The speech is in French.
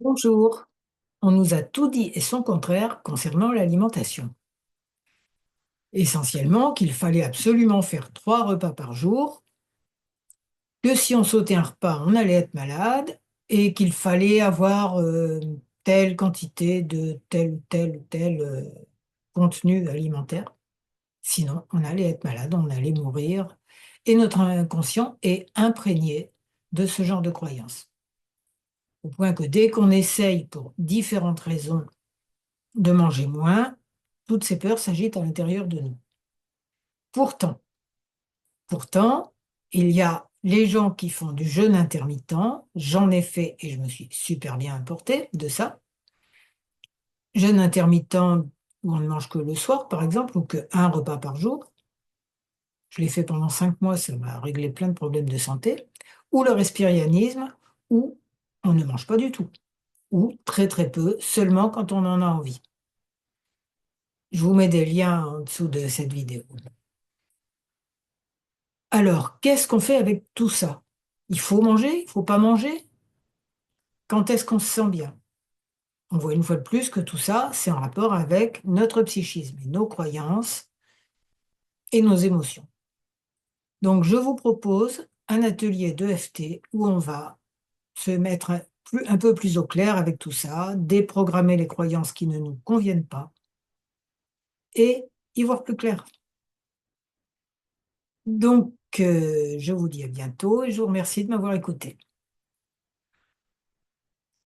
Bonjour. On nous a tout dit et son contraire concernant l'alimentation. Essentiellement qu'il fallait absolument faire 3 repas par jour, que si on sautait un repas, on allait être malade et qu'il fallait avoir telle quantité de tel ou tel ou tel contenu alimentaire. Sinon, on allait être malade, on allait mourir. Et notre inconscient est imprégné de ce genre de croyances. Au point que dès qu'on essaye, pour différentes raisons, de manger moins, toutes ces peurs s'agitent à l'intérieur de nous. Pourtant, pourtant, il y a les gens qui font du jeûne intermittent, j'en ai fait et je me suis super bien portée de ça. Jeûne intermittent où on ne mange que le soir, par exemple, ou qu'un repas par jour. Je l'ai fait pendant 5 mois, ça m'a réglé plein de problèmes de santé. Ou le respirianisme, où on ne mange pas du tout, ou très très peu, seulement quand on en a envie. Je vous mets des liens en dessous de cette vidéo. Alors, qu'est-ce qu'on fait avec tout ça? Il faut manger? Il faut pas manger? Quand est-ce qu'on se sent bien? On voit une fois de plus que tout ça, c'est en rapport avec notre psychisme et nos croyances et nos émotions. Donc, je vous propose un atelier d'EFT où on va se mettre un peu plus au clair avec tout ça, déprogrammer les croyances qui ne nous conviennent pas et y voir plus clair. Donc, je vous dis à bientôt et je vous remercie de m'avoir écouté.